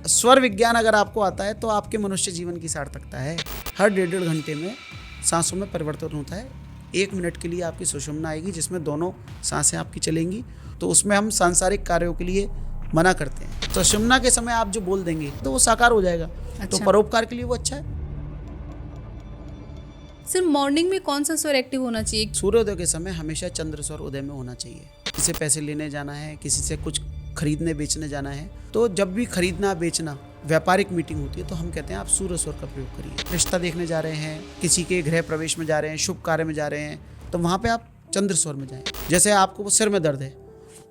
स्वर विज्ञान अगर आपको आता है तो आपके मनुष्य जीवन की सार्थकता है। हर 1.5 घंटे में सांसों में परिवर्तन होता है। 1 मिनट के लिए आपकी सुषुम्ना आएगी जिसमें दोनों सांसें आपकी चलेंगी, तो उसमें हम सांसारिक कार्यों के लिए मना करते हैं। तो सुषुम्ना के समय आप जो बोल देंगे तो वो साकार हो जाएगा। तो परोपकार के लिए वो अच्छा है। सर मॉर्निंग में कौन सा स्वर एक्टिव होना चाहिए? सूर्योदय के समय हमेशा चंद्र स्वर उदय में होना चाहिए। किसी से पैसे लेने जाना है, किसी से कुछ खरीदने बेचने जाना है, तो जब भी खरीदना बेचना व्यापारिक मीटिंग होती है तो हम कहते हैं आप सूर्य स्वर का प्रयोग करिए। रिश्ता देखने जा रहे हैं, किसी के गृह प्रवेश में जा रहे हैं, शुभ कार्य में जा रहे हैं, तो वहाँ पे आप चंद्र स्वर में जाएं। जैसे आपको सिर में दर्द है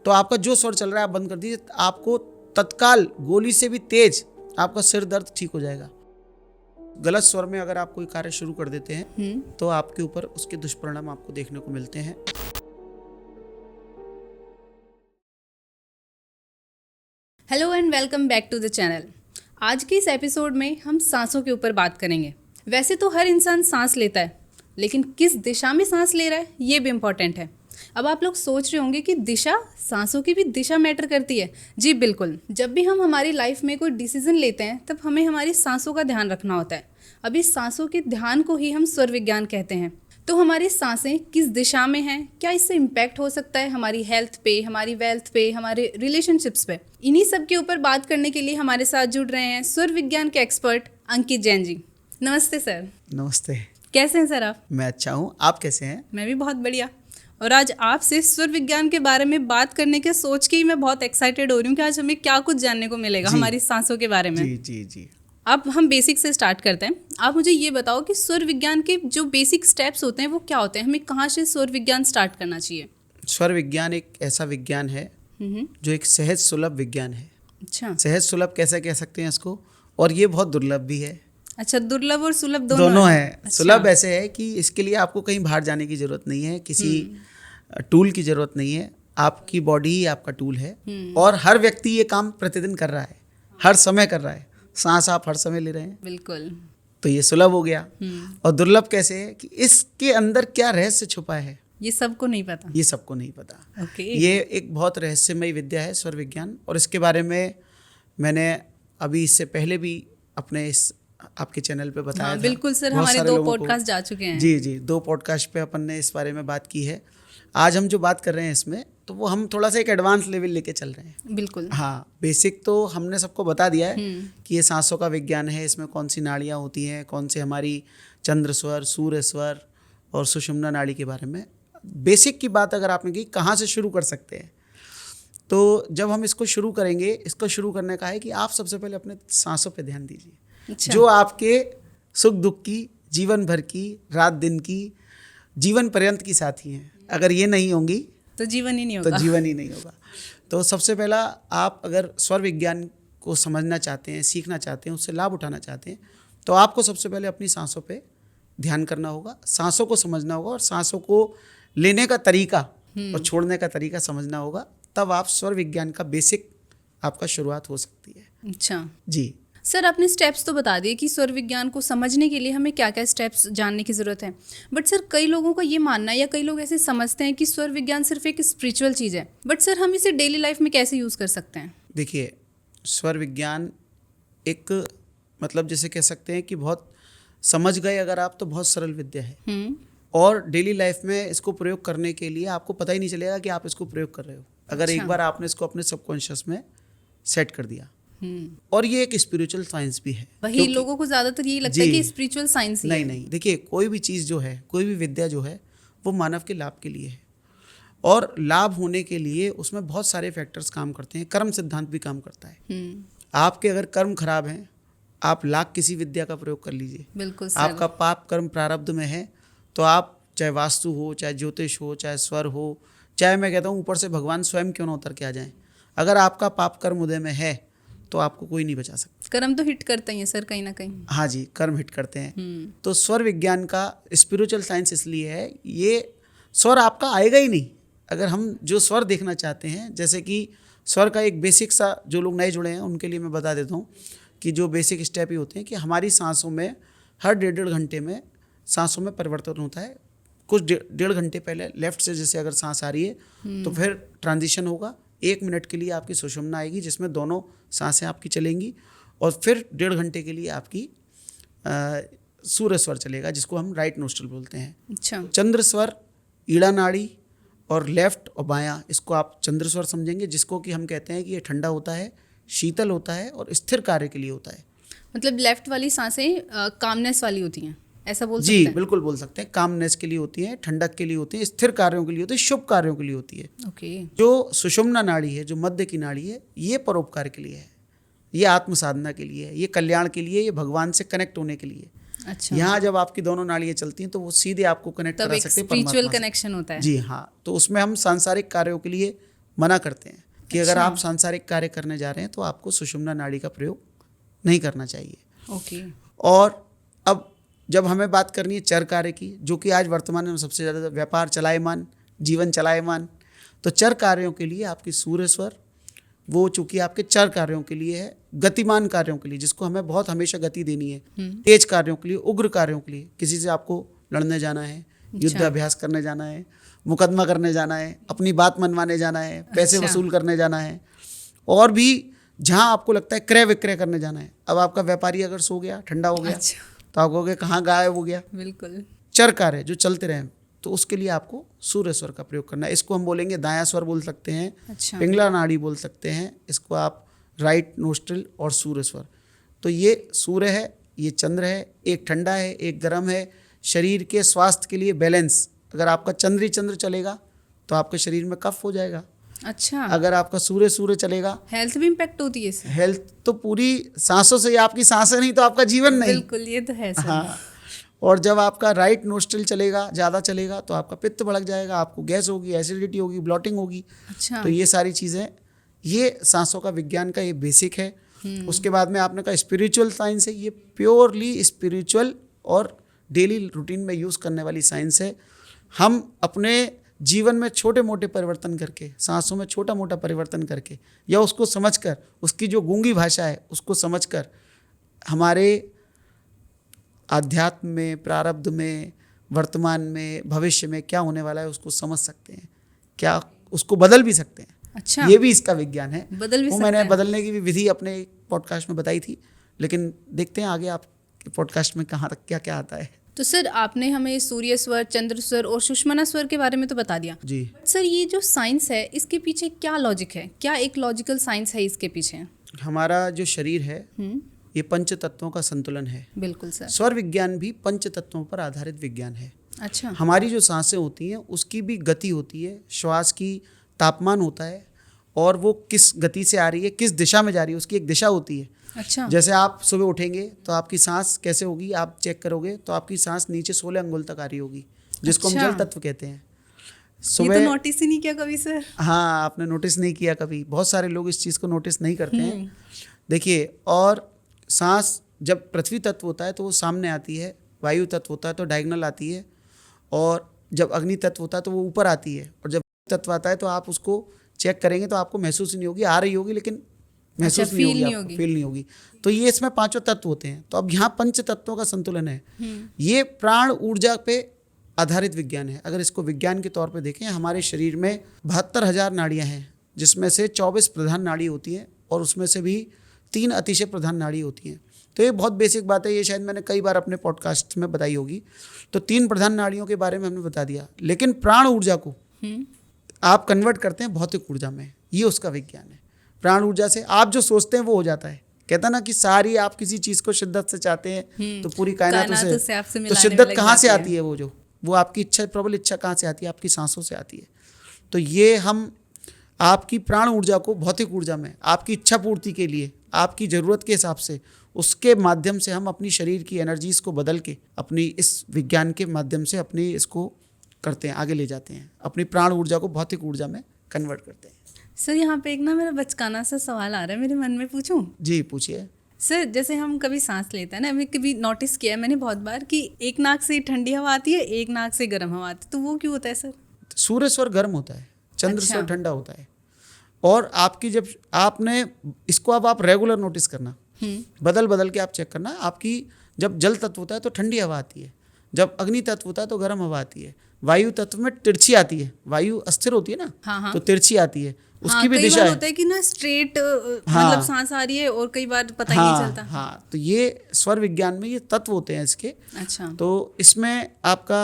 तो आपका जो स्वर चल रहा है आप बंद कर दीजिए, आपको तत्काल गोली से भी तेज आपका सिर दर्द ठीक हो जाएगा। गलत स्वर में अगर आप कोई कार्य शुरू कर देते हैं तो आपके ऊपर उसके दुष्परिणाम आपको देखने को मिलते हैं। Hello and welcome back to the channel. आज के इस एपिसोड में हम सांसों के ऊपर बात करेंगे। वैसे तो हर इंसान सांस लेता है, लेकिन किस दिशा में सांस ले रहा है ये भी इम्पॉर्टेंट है। अब आप लोग सोच रहे होंगे कि दिशा, सांसों की भी दिशा मैटर करती है। जी बिल्कुल। जब भी हम हमारी लाइफ में कोई डिसीजन लेते हैं तब हमें हमारी सांसों का ध्यान रखना होता है। अब इस सांसों के ध्यान को ही हम स्वर विज्ञान कहते हैं। तो हमारी सांसें किस दिशा में हैं, क्या इससे इम्पैक्ट हो सकता है हमारी हेल्थ पे, हमारी वेल्थ पे, हमारे रिलेशनशिप्स पे, इन्हीं सब के ऊपर बात करने के लिए हमारे साथ जुड़ रहे हैं स्वर विज्ञान के एक्सपर्ट अंकित जैन जी। नमस्ते सर। नमस्ते। कैसे हैं सर आप? मैं अच्छा हूँ, आप कैसे हैं? मैं भी बहुत बढ़िया। और आज आपसे स्वर विज्ञान के बारे में बात करने के सोच के ही मैं बहुत एक्साइटेड हो रही हूँ कि आज हमें क्या कुछ जानने को मिलेगा हमारी सांसों के बारे में। जी जी जी। अब हम बेसिक से स्टार्ट करते हैं। आप मुझे ये बताओ कि स्वर विज्ञान के जो बेसिक स्टेप्स होते हैं वो क्या होते हैं, हमें कहाँ से स्वर विज्ञान स्टार्ट करना चाहिए? स्वर विज्ञान एक ऐसा विज्ञान है जो एक सहज सुलभ विज्ञान है। अच्छा। सहज सुलभ कैसे कह सकते हैं इसको, और ये बहुत दुर्लभ भी है। अच्छा, दुर्लभ और सुलभ दोनों है। अच्छा। सुलभ ऐसे है कि इसके लिए आपको कहीं बाहर जाने की जरूरत नहीं है, किसी टूल की जरूरत नहीं है, आपकी बॉडी ही आपका टूल है। और हर व्यक्ति ये काम प्रतिदिन कर रहा है, हर समय कर रहा है। सांस आप हर समय ले रहे हैं, बिल्कुल। तो ये सुलभ हो गया। और दुर्लभ कैसे है कि इसके अंदर क्या रहस्य छुपा है ये सबको नहीं पता। ये सबको नहीं पता। ओके। ये एक बहुत रहस्यमयी विद्या है स्वर विज्ञान, और इसके बारे में मैंने अभी इससे पहले भी अपने इस आपके चैनल पे बताया था। बिल्कुल सर, बहुत हमारे सारे 2 लोगों को। पॉडकास्ट जा चुके हैं। जी जी, 2 पॉडकास्ट पे अपन ने इस बारे में बात की है। आज हम जो बात कर रहे हैं इसमें, तो वो हम थोड़ा सा एक एडवांस लेवल लेके चल रहे हैं। बिल्कुल। हाँ, बेसिक तो हमने सबको बता दिया है कि ये सांसों का विज्ञान है, इसमें कौन सी नाड़ियाँ होती हैं, कौन से हमारी चंद्र स्वर, सूर्य स्वर और सुषुम्ना नाड़ी के बारे में बेसिक की बात अगर आपने की कहाँ से शुरू कर सकते हैं। तो जब हम इसको शुरू करेंगे, इसको शुरू करने का है कि आप सबसे पहले अपने सांसों पे ध्यान दीजिए। अच्छा। जो आपके सुख दुख की, जीवन भर की, रात दिन की, जीवन पर्यंत की साथी हैं। अगर ये नहीं होंगी तो जीवन ही नहीं होगा। तो जीवन ही नहीं होगा। तो सबसे पहला, आप अगर स्वर विज्ञान को समझना चाहते हैं, सीखना चाहते हैं, उससे लाभ उठाना चाहते हैं, तो आपको सबसे पहले अपनी सांसों पे ध्यान करना होगा, सांसों को समझना होगा, और सांसों को लेने का तरीका और छोड़ने का तरीका समझना होगा। तब आप स्वर विज्ञान का बेसिक आपका शुरुआत हो सकती है। अच्छा जी सर, आपने स्टेप्स तो बता दिए कि स्वर विज्ञान को समझने के लिए हमें क्या क्या स्टेप्स जानने की ज़रूरत है। बट सर, कई लोगों का ये मानना है या कई लोग ऐसे समझते हैं कि स्वर विज्ञान सिर्फ एक स्पिरिचुअल चीज़ है। बट सर, हम इसे डेली लाइफ में कैसे यूज़ कर सकते हैं? देखिए, स्वर विज्ञान एक मतलब जैसे कह सकते हैं कि बहुत समझ गए अगर आप, तो बहुत सरल विद्या है। और डेली लाइफ में इसको प्रयोग करने के लिए आपको पता ही नहीं चलेगा कि आप इसको प्रयोग कर रहे हो, अगर एक बार आपने इसको अपने सबकॉन्शियस में सेट कर दिया। और ये एक स्पिरिचुअल साइंस भी है। वही लोगों को ज़्यादातर यही लगता है कि स्पिरिचुअल साइंस ही है। नहीं, देखिए, कोई भी चीज़ जो है, कोई भी विद्या जो है, वो मानव के लाभ के लिए है। और लाभ होने के लिए उसमें बहुत सारे फैक्टर्स काम करते हैं। कर्म सिद्धांत भी काम करता है। आपके अगर कर्म खराब हैं, आप लाख किसी विद्या का प्रयोग कर लीजिए, बिल्कुल सर। आपका पाप कर्म प्रारब्ध में है, तो आप चाहे वास्तु हो, चाहे ज्योतिष हो, चाहे स्वर हो, चाहे मैं कहता हूँ ऊपर से भगवान स्वयं क्यों ना उतर के आ जाएं, अगर आपका पाप कर्म उदय में है तो आपको कोई नहीं बचा सकता। कर्म तो हिट करते हैं सर, कहीं ना कहीं। हाँ जी, कर्म हिट करते हैं। तो स्वर विज्ञान का स्पिरिचुअल साइंस इसलिए है, ये स्वर आपका आएगा ही नहीं अगर हम जो स्वर देखना चाहते हैं। जैसे कि स्वर का एक बेसिक सा, जो लोग नए जुड़े हैं उनके लिए मैं बता देता हूँ कि जो बेसिक स्टेप ही होते हैं कि हमारी सांसों में हर 1.5 घंटे में सांसों में परिवर्तन होता है। कुछ 1.5 घंटे पहले लेफ्ट से जैसे अगर सांस आ रही है तो फिर ट्रांजिशन होगा। 1 मिनट के लिए आपकी सुषुम्ना आएगी जिसमें दोनों सांसें आपकी चलेंगी, और फिर 1.5 घंटे के लिए आपकी सूर्य स्वर चलेगा, जिसको हम राइट नोस्ट्रल बोलते हैं। अच्छा। चंद्र स्वर, ईड़ा नाड़ी और लेफ्ट और बायां, इसको आप चंद्र स्वर समझेंगे, जिसको कि हम कहते हैं कि ये ठंडा होता है, शीतल होता है और स्थिर कार्य के लिए होता है। मतलब लेफ्ट वाली सांसें कामनेस वाली होती हैं, ऐसा बोल सकते जी हैं? बिल्कुल बोल सकते हैं। कामनेस के लिए होती है, ठंडक के लिए होती है, स्थिर कार्यों के लिए होती है, शुभ कार्यों के लिए होती है। ओके। जो सुषुम्ना नाड़ी है, जो मध्य की नाड़ी है, ये परोपकार के लिए है, ये आत्म साधना के लिए है, ये कल्याण के लिए, ये भगवान से कनेक्ट होने के लिए। अच्छा। यहाँ जब आपकी दोनों नाड़ियाँ चलती हैं तो वो सीधे आपको कनेक्ट तब करा एक सकते हैं स्पिरिचुअल परमात्मा से। कनेक्शन होता है। जी हाँ, तो उसमें हम सांसारिक कार्यों के लिए मना करते हैं कि अगर अच्छा। आप सांसारिक कार्य करने जा रहे हैं तो आपको सुषुम्ना नाड़ी का प्रयोग नहीं करना चाहिए। ओके। और अब जब हमें बात करनी है चर कार्य की, जो कि आज वर्तमान में सबसे ज़्यादा व्यापार चलायमान, जीवन चलायमान, तो चर कार्यों के लिए आपकी सूर्य स्वर, वो चूंकि आपके चर कार्यों के लिए है, गतिमान कार्यों के लिए जिसको हमें बहुत हमेशा गति देनी है, तेज कार्यों के लिए, उग्र कार्यों के लिए, किसी से आपको लड़ने जाना है, युद्ध अभ्यास करने जाना है, मुकदमा करने जाना है, अपनी बात मनवाने जाना है, पैसे अच्छा। वसूल करने जाना है, और भी जहाँ आपको लगता है क्रय विक्रय करने जाना है। अब आपका व्यापारी अगर सो गया, ठंडा हो गया, अच्छा। तो आप कहोगे कहाँ गायब हो गया। बिल्कुल। चर कार्य जो चलते रहें, तो उसके लिए आपको सूर्य स्वर का प्रयोग करना है। इसको हम बोलेंगे दायां स्वर बोल सकते हैं, अच्छा। पिंगला नाड़ी बोल सकते हैं, इसको आप राइट नोस्ट्रल और सूर्य स्वर। तो ये सूर्य है, ये चंद्र है, एक ठंडा है, एक गर्म है। शरीर के स्वास्थ्य के लिए बैलेंस, अगर आपका चंद्र चलेगा तो आपके शरीर में कफ हो जाएगा। अच्छा। अगर आपका सूर्य चलेगा, हेल्थ भी इम्पैक्ट होती है इससे? हेल्थ तो पूरी सांसों से, आपकी सांसें नहीं तो आपका जीवन नहीं। बिल्कुल, ये तो है सर। हाँ, और जब आपका राइट नोस्ट्रल चलेगा, ज़्यादा चलेगा, तो आपका पित्त भड़क जाएगा, आपको गैस होगी, एसिडिटी होगी, ब्लॉटिंग होगी। अच्छा। तो ये सारी चीज़ें, ये सांसों का विज्ञान का ये बेसिक है। उसके बाद में आपने कहा स्पिरिचुअल साइंस है, ये प्योरली स्पिरिचुअल और डेली रूटीन में यूज़ करने वाली साइंस है। हम अपने जीवन में छोटे मोटे परिवर्तन करके, सांसों में छोटा मोटा परिवर्तन करके, या उसको समझकर, उसकी जो गूंगी भाषा है उसको समझकर, हमारे आध्यात्म में, प्रारब्ध में, वर्तमान में, भविष्य में क्या होने वाला है उसको समझ सकते हैं, क्या उसको बदल भी सकते हैं। अच्छा। ये भी इसका विज्ञान है। बदल भी वो सकते मैंने हैं। बदलने की भी विधि अपने पॉडकास्ट में बताई थी, लेकिन देखते हैं आगे आपके पॉडकास्ट में कहाँ तक क्या क्या आता है। तो सर आपने हमें सूर्य स्वर, चंद्र स्वर और सुषुम्ना स्वर के बारे में तो बता दिया जी। सर, ये जो साइंस है इसके पीछे क्या लॉजिक है, क्या एक लॉजिकल साइंस है इसके पीछे? हमारा जो शरीर है ये पंच तत्वों का संतुलन है। बिल्कुल सर। स्वर विज्ञान भी पंच तत्वों पर आधारित विज्ञान है। अच्छा। हमारी जो सांसें होती हैं उसकी भी गति होती है, श्वास की तापमान होता है, और वो किस गति से आ रही है, किस दिशा में जा रही है, उसकी एक दिशा होती है। अच्छा। जैसे आप सुबह उठेंगे तो आपकी सांस कैसे होगी, आप चेक करोगे तो आपकी सांस नीचे 16 अंगुल तक आ रही होगी, जिसको हम अच्छा। जल तत्व कहते हैं। ये तो नोटिस ही नहीं किया कभी सर। हाँ, आपने नोटिस नहीं किया कभी, बहुत सारे लोग इस चीज़ को नोटिस नहीं करते हैं। देखिए, और सांस जब पृथ्वी तत्व होता है तो वो सामने आती है, वायु तत्व होता है तो डायगोनल आती है, और जब अग्नि तत्व होता है तो वो ऊपर आती है, और जब तत्व आता है तो आप उसको चेक करेंगे तो आपको महसूस ही नहीं होगी, आ रही होगी लेकिन महसूस नहीं होगी, आपको फील नहीं होगी। तो ये इसमें पांचों तत्व होते हैं। तो अब यहाँ पंच तत्वों का संतुलन है। ये प्राण ऊर्जा पे आधारित विज्ञान है। अगर इसको विज्ञान के तौर पे देखें, हमारे शरीर में 72,000 नाड़ियाँ हैं, जिसमें से 24 प्रधान नाड़ी होती हैं, और उसमें से भी 3 अतिशय प्रधान नाड़ी होती हैं। तो ये बहुत बेसिक बात है, ये शायद मैंने कई बार अपने पॉडकास्ट में बताई होगी। तो 3 प्रधान नाड़ियों के बारे में हमने बता दिया, लेकिन प्राण ऊर्जा को आप कन्वर्ट करते हैं भौतिक ऊर्जा में, ये उसका विज्ञान है। प्राण ऊर्जा से आप जो सोचते हैं वो हो जाता है। कहता ना कि सारी, आप किसी चीज़ को शिद्दत से चाहते हैं तो पूरी कायनातों से, तो शिद्दत कहाँ से आती है? वो आपकी इच्छा, प्रबल इच्छा कहाँ से आती है? आपकी सांसों से आती है। तो ये हम आपकी प्राण ऊर्जा को भौतिक ऊर्जा में, आपकी इच्छा पूर्ति के लिए, आपकी ज़रूरत के हिसाब से, उसके माध्यम से हम अपनी शरीर की एनर्जीज को बदल के, अपनी इस विज्ञान के माध्यम से अपनी इसको करते हैं, आगे ले जाते हैं, अपनी प्राण ऊर्जा को भौतिक ऊर्जा में कन्वर्ट करते हैं। सर यहाँ पे एक ना मेरा बचकाना सा सवाल आ रहा है मेरे मन में, पूछूं? जी पूछिए। सर जैसे हम कभी सांस लेते हैं ना, मैं कभी नोटिस किया है मैंने बहुत बार कि एक नाक से ठंडी हवा आती है, एक नाक से गर्म हवा आती है, तो वो क्यों होता है सर? सूर्य स्वर गर्म होता है, चंद्र अच्छा। स्वर ठंडा होता है। और आपकी जब आपने इसको, अब आप रेगुलर नोटिस करना, बदल बदल के आप चेक करना, आपकी जब जल तत्व होता है तो ठंडी हवा आती है, जब अग्नि तत्व होता है तो गर्म हवा आती है, वायु तत्व में तिरछी आती है, वायु अस्थिर होती है ना, हाँ। तो तिरछी आती है, उसकी भी कई दिशा बार है। होता है कि ना स्ट्रेट हाँ, मतलब सांस आ रही है और कई बार पता ही नहीं चलता। हाँ, तो ये स्वर विज्ञान में ये तत्व होते हैं इसके। अच्छा। तो इसमें आपका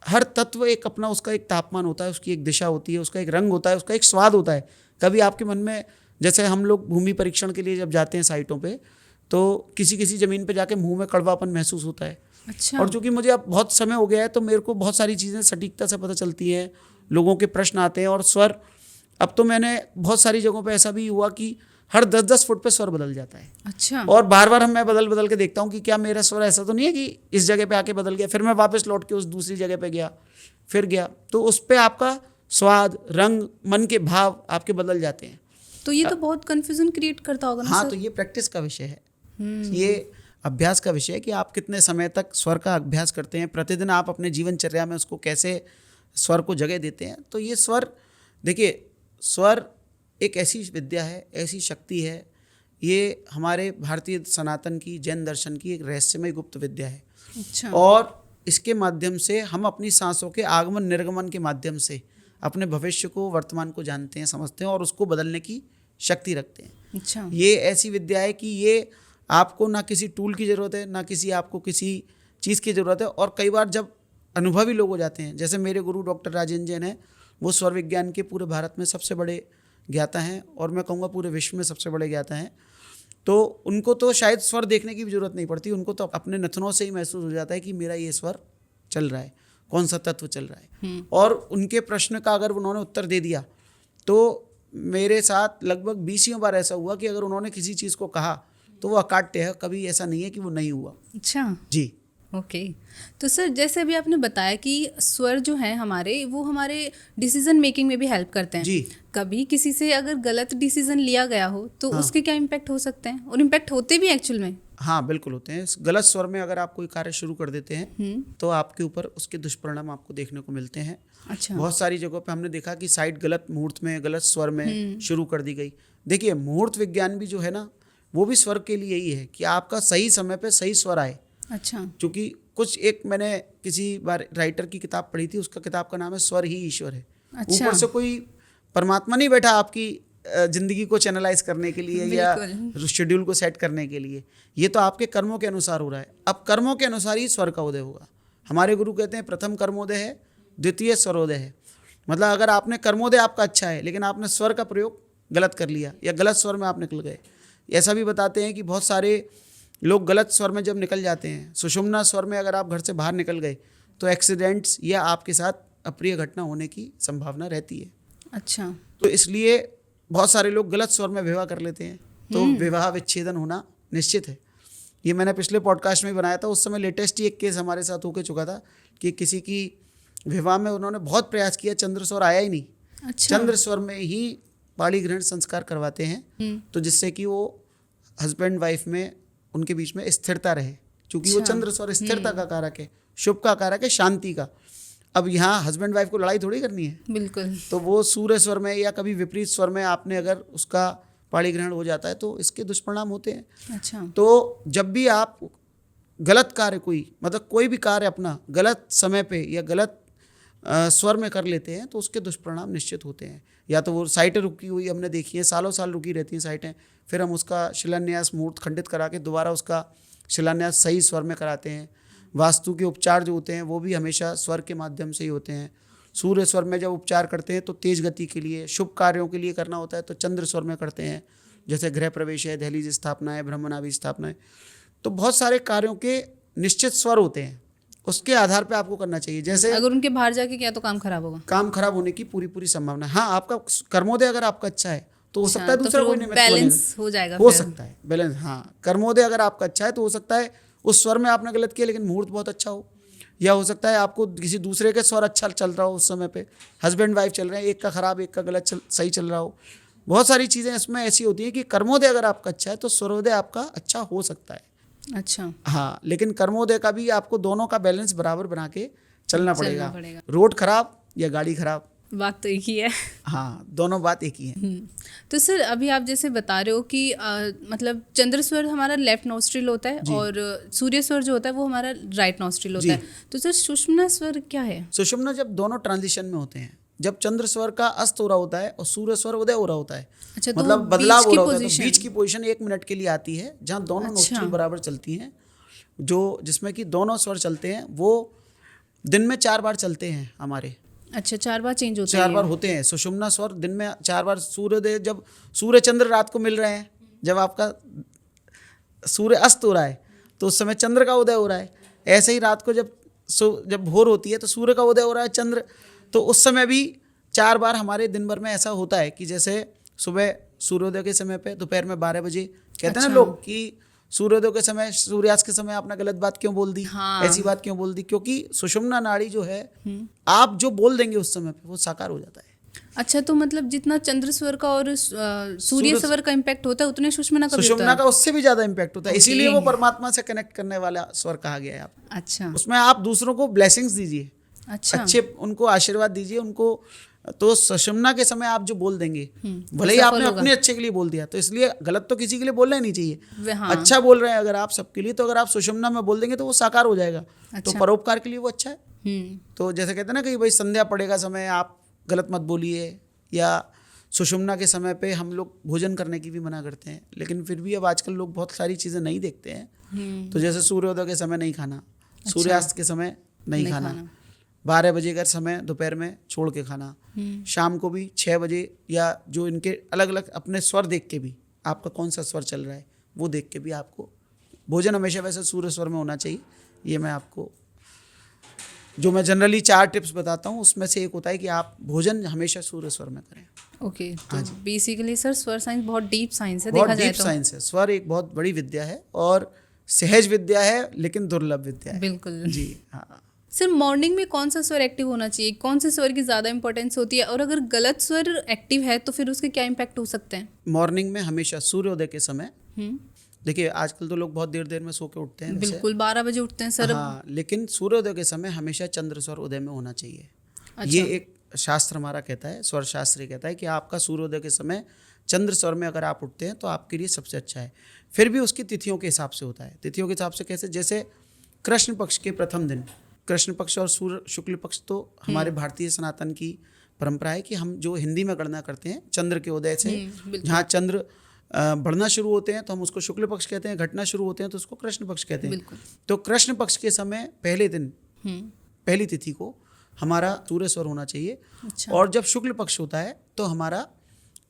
हर तत्व एक अपना उसका एक तापमान होता है, उसकी एक दिशा होती है, उसका एक रंग होता है, उसका एक स्वाद होता है। कभी आपके मन में, जैसे हम लोग भूमि परीक्षण के लिए जब जाते हैं साइटों पे, तो किसी किसी ज़मीन पे जाके मुंह में कड़वापन महसूस होता है। अच्छा। और चूंकि मुझे अब बहुत समय हो गया है तो मेरे को बहुत सारी चीज़ें सटीकता से पता चलती हैं, लोगों के प्रश्न आते हैं। और स्वर, अब तो मैंने बहुत सारी जगहों पे ऐसा भी हुआ कि हर 10-10 फुट पे स्वर बदल जाता है। अच्छा। और बार बार मैं बदल के देखता हूँ कि क्या मेरा स्वर ऐसा तो नहीं है कि इस जगह पे आके बदल गया, फिर मैं वापस लौट के उस दूसरी जगह पे गया, फिर गया, तो उस पे आपका स्वाद, रंग, मन के भाव आपके बदल जाते हैं। तो ये तो बहुत कंफ्यूजन क्रिएट करता होगा ना हाँ, सर? तो ये प्रैक्टिस का विषय है, ये अभ्यास का विषय है कि आप कितने समय तक स्वर का अभ्यास करते हैं, प्रतिदिन आप अपने जीवनचर्या में उसको कैसे स्वर को जगह देते हैं। तो ये स्वर, देखिए, स्वर एक ऐसी विद्या है, ऐसी शक्ति है, ये हमारे भारतीय सनातन की, जैन दर्शन की एक रहस्यमय गुप्त विद्या है। अच्छा। और इसके माध्यम से हम अपनी सांसों के आगमन निर्गमन के माध्यम से अपने भविष्य को, वर्तमान को जानते हैं, समझते हैं और उसको बदलने की शक्ति रखते हैं। अच्छा। ये ऐसी विद्या है कि ये आपको ना किसी टूल की ज़रूरत है, ना आपको किसी चीज़ की ज़रूरत है। और कई बार जब अनुभवी लोग हो जाते हैं, जैसे मेरे गुरु डॉक्टर राजेंद्र जैन हैं, वो स्वर विज्ञान के पूरे भारत में सबसे बड़े ज्ञाता हैं और मैं कहूँगा पूरे विश्व में सबसे बड़े ज्ञाता हैं। तो उनको तो शायद स्वर देखने की भी जरूरत नहीं पड़ती, उनको तो अपने नथनों से ही महसूस हो जाता है कि मेरा ये स्वर चल रहा है, कौन सा तत्व चल रहा है। और उनके प्रश्न का अगर उन्होंने उत्तर दे दिया तो मेरे साथ लगभग 20 बार ऐसा हुआ कि अगर उन्होंने किसी चीज़ को कहा तो वो अकाट्य है, कभी ऐसा नहीं है कि वो नहीं हुआ। अच्छा जी। ओके। तो सर, जैसे अभी आपने बताया कि स्वर जो है हमारे, वो हमारे डिसीजन मेकिंग में भी हेल्प करते हैं। जी। कभी किसी से अगर गलत डिसीजन लिया गया हो तो उसके क्या इम्पैक्ट हो सकते हैं, और इम्पैक्ट होते भी एक्चुअल में? हाँ, बिल्कुल होते हैं। गलत स्वर में अगर आप कोई कार्य शुरू कर देते हैं तो आपके ऊपर उसके दुष्परिणाम आपको देखने को मिलते हैं। अच्छा। बहुत सारी जगहों पे हमने देखा कि साइट गलत मुहूर्त में, गलत स्वर में शुरू कर दी गई। देखिए, मुहूर्त विज्ञान भी जो है ना, वो भी स्वर के लिए ही है कि आपका सही समय पे सही स्वर आए। अच्छा। क्योंकि कुछ, एक मैंने किसी बार राइटर की किताब पढ़ी थी, उसका किताब का नाम है स्वर ही ईश्वर है। अच्छा। ऊपर से कोई परमात्मा नहीं बैठा आपकी जिंदगी को चैनलाइज करने के लिए या शेड्यूल को सेट करने के लिए, ये तो आपके कर्मों के अनुसार हो रहा है। अब कर्मों के अनुसार ही स्वर का उदय होगा। हमारे गुरु कहते हैं प्रथम कर्मोदय है, द्वितीय स्वरोदय है। मतलब अगर आपने कर्मोदय आपका अच्छा है लेकिन आपने स्वर का प्रयोग गलत कर लिया या गलत स्वर में आप निकल गए। ऐसा भी बताते हैं कि बहुत सारे लोग गलत स्वर में जब निकल जाते हैं, सुषुम्ना स्वर में अगर आप घर से बाहर निकल गए तो एक्सीडेंट्स या आपके साथ अप्रिय घटना होने की संभावना रहती है। अच्छा। तो इसलिए बहुत सारे लोग गलत स्वर में विवाह कर लेते हैं, तो विवाह विच्छेदन होना निश्चित है। ये मैंने पिछले पॉडकास्ट में बनाया था, उस समय लेटेस्ट ही एक केस हमारे साथ होकर चुका था कि किसी की विवाह में उन्होंने बहुत प्रयास किया, चंद्र स्वर आया ही नहीं। अच्छा। चंद्र स्वर में ही पाणी ग्रहण संस्कार करवाते हैं, तो जिससे कि वो हस्बैंड वाइफ में, उनके बीच में स्थिरता रहे, क्योंकि वो चंद्र स्वर स्थिरता का कारक है, शुभ का कारक है, शांति का। अब यहाँ हस्बैंड वाइफ को लड़ाई थोड़ी करनी है, बिल्कुल। तो वो सूर्य स्वर में या कभी विपरीत स्वर में आपने अगर उसका पाणी ग्रहण हो जाता है तो इसके दुष्परिणाम होते हैं। अच्छा। तो जब भी आप गलत कार्य, मतलब कोई भी कार्य अपना गलत समय पे या गलत स्वर में कर लेते हैं तो उसके दुष्परिणाम निश्चित होते हैं। या तो वो साइटें रुकी हुई हमने देखी है, सालों साल रुकी रहती हैं साइटें, फिर हम उसका शिलान्यास मुहूर्त खंडित करा के दोबारा उसका शिलान्यास सही स्वर में कराते हैं। वास्तु के उपचार जो होते हैं वो भी हमेशा स्वर के माध्यम से ही होते हैं। सूर्य स्वर में जब उपचार करते हैं तो तेज गति के लिए, शुभ कार्यों के लिए करना होता है तो चंद्र स्वर में करते हैं, जैसे गृह प्रवेश है, दहलीज स्थापना है, ब्रह्मनाभि स्थापना है। तो बहुत सारे कार्यों के निश्चित स्वर होते हैं, उसके आधार पे आपको करना चाहिए। जैसे अगर उनके बाहर जाके किया तो काम खराब होगा, काम खराब होने की पूरी संभावना है। हाँ, आपका कर्मोदय अगर आपका अच्छा है तो हो सकता है तो दूसरा फिर कोई वो निमित्त बैलेंस हो जाएगा, हो फिर सकता है बैलेंस। हाँ, कर्मोदय अगर आपका अच्छा है तो हो सकता है उस स्वर में आपने गलत किया लेकिन मुहूर्त बहुत अच्छा हो, या हो सकता है आपको किसी दूसरे के स्वर अच्छा चल रहा हो, उस समय पे हस्बैंड वाइफ चल रहे हैं, एक का खराब एक का गलत सही चल रहा हो। बहुत सारी चीज़ें इसमें ऐसी होती हैं कि कर्मोदय अगर आपका अच्छा है तो स्वरोदय आपका अच्छा हो सकता है। अच्छा। हाँ, लेकिन कर्मोदय का भी आपको दोनों का बैलेंस बराबर बना के चलना पड़ेगा। पड़ेगा। रोड खराब या गाड़ी खराब, बात तो एक ही है। हाँ, दोनों बात एक ही है। तो सर अभी आप जैसे बता रहे हो कि मतलब चंद्र स्वर हमारा लेफ्ट नॉस्ट्रिल होता है और सूर्य स्वर जो होता है वो हमारा राइट नॉस्ट्रिल होता है। तो सर सुषुम्ना स्वर क्या है? सुषुम्ना जब दोनों ट्रांजिशन में होते हैं, जब चंद्र स्वर का अस्त हो रहा होता है और सूर्य स्वर उदय हो रहा होता है, अच्छा, तो मतलब बदलाव हो रहा होता है, तो पोजीशन। बीच की पोजीशन 1 मिनट के लिए आती है जहाँ दोनों नोस्ट्रिल बराबर चलती हैं, जो जिसमें कि दोनों स्वर चलते हैं, वो दिन में 4 बार चलते हैं हमारे। अच्छा, 4 बार चेंज होते 4 हैं? बार होते हैं सुषुम्ना स्वर दिन में 4 बार। सूर्योदय जब सूर्य चंद्र रात को मिल रहे हैं, जब आपका सूर्य अस्त हो रहा है तो उस समय चंद्र का उदय हो रहा है। ऐसे ही रात को जब भोर होती है तो सूर्य का उदय हो रहा है, चंद्र, तो उस समय भी 4 बार हमारे दिन भर में ऐसा होता है कि जैसे सुबह सूर्योदय के समय पे दोपहर में 12 बजे कहते हैं ना लोग कि सूर्योदय के समय सूर्यास्त के समय आपने गलत बात क्यों बोल दी, हाँ। ऐसी बात क्यों बोल दी, क्योंकि सुषुम्ना नाड़ी जो है आप जो बोल देंगे उस समय पे वो साकार हो जाता है। अच्छा, तो मतलब जितना चंद्र स्वर का और सूर्य स्वर का इम्पैक्ट होता है उतने सुषुम्ना का भी होता सुषुम्ना है? का उससे भी ज्यादा इम्पैक्ट होता है, इसीलिए वो परमात्मा से कनेक्ट करने वाला स्वर कहा गया है। आप अच्छा उसमें आप दूसरों को ब्लेसिंग्स दीजिए, अच्छा, अच्छे उनको आशीर्वाद दीजिए उनको। तो सुषुम्ना के समय आप जो बोल देंगे, भले ही सफल आपने होगा। अपने अच्छे के लिए बोल दिया, तो इसलिए गलत तो किसी के लिए बोलना ही नहीं चाहिए। हाँ। अच्छा बोल रहे हैं अगर आप सबके लिए, तो अगर आप सुषुम्ना में बोल देंगे तो वो साकार हो जाएगा। तो अच्छा। परोपकार के लिए वो अच्छा है। तो जैसे कहते हैं ना कि भाई संध्या पड़ेगा समय आप गलत मत बोलिए, या सुषुम्ना के समय पे हम लोग भोजन करने की भी मना करते हैं, लेकिन फिर भी अब आजकल लोग बहुत सारी चीज़ें नहीं देखते हैं। तो जैसे सूर्योदय के समय नहीं खाना, सूर्यास्त के समय नहीं खाना, 12 बजे का समय दोपहर में छोड़ के खाना, शाम को भी 6 बजे, या जो इनके अलग अलग अपने स्वर देख के भी आपका कौन सा स्वर चल रहा है वो देख के भी आपको भोजन हमेशा वैसे सूर्य स्वर में होना चाहिए। ये मैं आपको जो मैं जनरली 4 टिप्स बताता हूँ उसमें से एक होता है कि आप भोजन हमेशा सूर्य स्वर में करें। ओके, तो बेसिकली सर स्वर साइंस बहुत डीप साइंस है, बहुत देखा जाए डीप तो। साइंस है। स्वर एक बहुत बड़ी विद्या है और सहज विद्या है, लेकिन दुर्लभ विद्या है। बिल्कुल जी हाँ। सर मॉर्निंग में कौन सा स्वर एक्टिव होना चाहिए, कौन से स्वर की ज़्यादा इंपॉर्टेंस होती है, और अगर गलत स्वर एक्टिव है तो फिर उसके क्या इम्पैक्ट हो सकते हैं? मॉर्निंग में हमेशा सूर्योदय के समय, देखिए आजकल तो लोग बहुत देर देर में सो के उठते हैं, बिल्कुल 12 बजे उठते हैं सर। हाँ, लेकिन सूर्योदय के समय हमेशा चंद्र स्वर उदय में होना चाहिए। अच्छा। ये एक शास्त्र हमारा कहता है, स्वर शास्त्र ये कहता है कि आपका सूर्योदय के समय चंद्र स्वर में अगर आप उठते हैं तो आपके लिए सबसे अच्छा है। फिर भी उसकी तिथियों के हिसाब से होता है। तिथियों के हिसाब से कैसे? जैसे कृष्ण पक्ष के प्रथम दिन, कृष्ण पक्ष और सूर्य शुक्ल पक्ष तो हमारे भारतीय सनातन की परंपरा है कि हम जो हिंदी में गणना करते हैं चंद्र के उदय से, जहाँ चंद्र बढ़ना शुरू होते हैं तो हम उसको शुक्ल पक्ष कहते हैं, घटना शुरू होते हैं तो उसको कृष्ण पक्ष कहते हैं। तो कृष्ण पक्ष के समय पहले दिन पहली तिथि को हमारा सूर्य स्वर होना चाहिए। अच्छा। और जब शुक्ल पक्ष होता है तो हमारा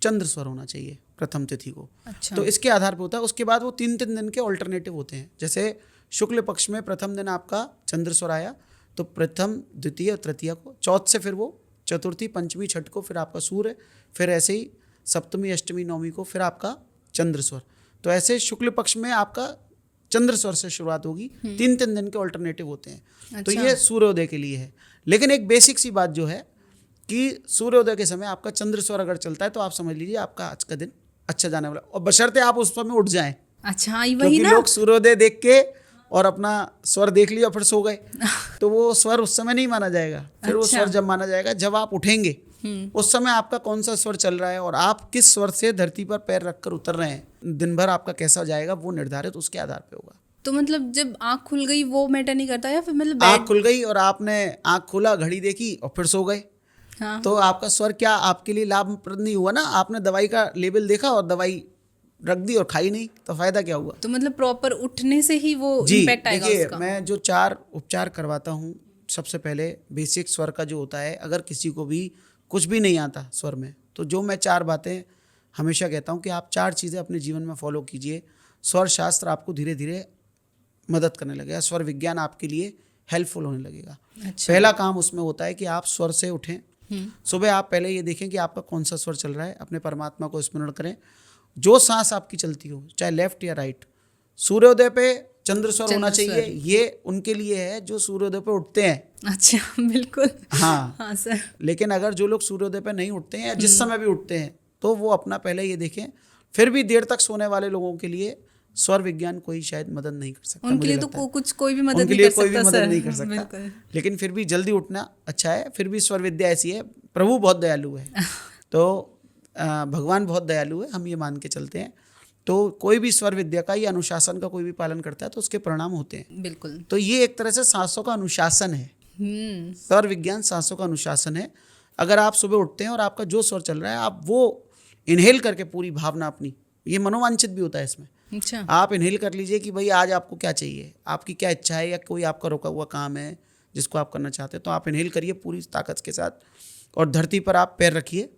चंद्र स्वर होना चाहिए प्रथम तिथि को। अच्छा। तो इसके आधार पर होता है। उसके बाद वो 3-3 दिन के ऑल्टरनेटिव होते हैं। जैसे शुक्ल पक्ष में प्रथम दिन आपका चंद्र स्वर आया तो प्रथम द्वितीय और तृतीय को, चौथ से फिर वो चतुर्थी पंचमी छठ को फिर आपका सूर्य, फिर ऐसे ही सप्तमी अष्टमी नवमी को फिर आपका चंद्र स्वर। तो ऐसे शुक्ल पक्ष में आपका चंद्र स्वर से शुरुआत होगी। 3-3 दिन के ऑल्टरनेटिव होते हैं। अच्छा। तो ये सूर्योदय के लिए है। लेकिन एक बेसिक सी बात जो है कि सूर्योदय के समय आपका चंद्र स्वर अगर चलता है तो आप समझ लीजिए आपका आज का दिन अच्छा जाने वाला, और बशर्ते आप उस समय उठ जाएं। अच्छा, वही क्योंकि ना, लोग सूर्योदय देख के और अपना स्वर देख लिया फिर सो गए, तो वो स्वर उस समय नहीं माना जाएगा। फिर वो स्वर जब माना जाएगा जब आप उठेंगे, उस समय आपका कौन सा स्वर चल रहा है और आप किस स्वर से धरती पर पैर रखकर उतर रहे हैं, दिन भर आपका कैसा जाएगा वो निर्धारित उसके आधार पे होगा। तो मतलब जब आँख खुल गई वो मैटर नहीं करता, या फिर मतलब आँख खुल गई और आपने आँख खोला, घड़ी देखी और फिर सो गए, हाँ। तो आपका स्वर क्या आपके लिए लाभप्रद नहीं हुआ ना। आपने दवाई का लेबल देखा और दवाई रख दी और खाई नहीं, तो फायदा क्या हुआ? तो मतलब प्रॉपर उठने से ही वो जी इम्पैक्ट आएगा देखिए, उसका। मैं जो 4 उपचार करवाता हूँ, सबसे पहले बेसिक स्वर का जो होता है, अगर किसी को भी कुछ भी नहीं आता स्वर में, तो जो मैं 4 बातें हमेशा कहता हूँ कि आप 4 चीज़ें अपने जीवन में फॉलो कीजिए। स्वर शास्त्र आपको धीरे धीरे मदद करने लगेगा, स्वर विज्ञान आपके लिए हेल्पफुल होने लगेगा। अच्छा। पहला काम उसमें होता है कि आप स्वर से उठें। सुबह आप पहले ये देखें कि आपका कौन सा स्वर चल रहा है, अपने परमात्मा को स्मरण करें। जो सांस आपकी चलती हो, चाहे लेफ्ट या राइट, सूर्योदय पे चंद्र स्वर होना चाहिए। ये उनके लिए है जो सूर्योदय पे उठते हैं। अच्छा, बिल्कुल। हाँ हाँ सर। लेकिन अगर जो लोग सूर्योदय पे नहीं उठते हैं या जिस समय भी उठते हैं, तो वो अपना पहले ये देखें। फिर भी देर तक सोने वाले लोगों के लिए स्वर विज्ञान कोई शायद मदद नहीं कर सकता। उनके मुझे लिए तो लगता है। कुछ कोई भी मदद उनके नहीं लिए कर कोई भी सकता मदद सर। नहीं कर सकता। बिल्कुल। लेकिन फिर भी जल्दी उठना अच्छा है। फिर भी स्वर विद्या ऐसी है, प्रभु बहुत दयालु है तो भगवान बहुत दयालु है, हम ये मान के चलते हैं। तो कोई भी स्वर विद्या का या अनुशासन का कोई भी पालन करता है तो उसके परिणाम होते हैं। बिल्कुल। तो ये एक तरह से सांसों का अनुशासन है। स्वर विज्ञान सांसों का अनुशासन है। अगर आप सुबह उठते हैं और आपका जो स्वर चल रहा है, आप वो इनहेल करके पूरी भावना अपनी, ये मनोवांछित भी होता है इसमें, अच्छा। आप इनहेल कर लीजिए कि भाई आज आपको क्या चाहिए, आपकी क्या इच्छा है, या कोई आपका रोका हुआ काम है जिसको आप करना चाहते हैं, तो आप इनहेल करिए पूरी ताकत के साथ और धरती पर आप पैर रखिए,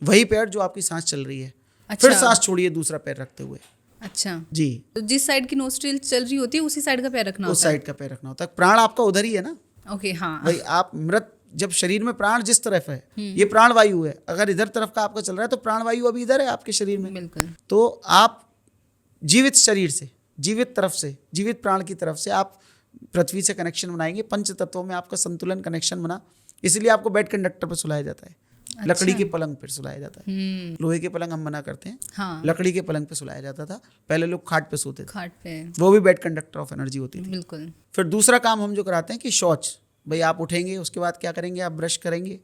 वही पैर जो आपकी सांस चल रही है। अच्छा। फिर सांस छोड़िए दूसरा पैर रखते हुए। अच्छा जी, तो जिस साइड की नोस्ट्रिल चल रही होती है उसी साइड का पैर रखना उस होता है। साइड का पैर रखना होता है। प्राण आपका उधर ही है ना। ओके हाँ। भाई आप मृत, जब शरीर में प्राण जिस तरफ है, ये प्राण वायु है, अगर इधर तरफ का आपका चल रहा है तो प्राण वायु अभी इधर है आपके शरीर में। बिल्कुल। तो आप जीवित शरीर से, जीवित तरफ से, जीवित प्राण की तरफ से आप पृथ्वी से कनेक्शन बनाएंगे। पंच तत्वों में आपका संतुलन कनेक्शन बना, इसलिए आपको बेड कंडक्टर पर सुलाया जाता है। अच्छा। लकड़ी के पलंग पर सुलाया जाता है। लोहे के पलंग हम मना करते हैं। हाँ। लकड़ी के पलंग पे सुलाया जाता था। पहले लोग खाट पे सोते थे, खाट पे। वो भी बेड कंडक्टर ऑफ एनर्जी होती थी। बिल्कुल। फिर दूसरा काम हम जो कराते हैं कि शौच। भाई आप उठेंगे, उसके बाद क्या करेंगे, आप ब्रश करेंगे।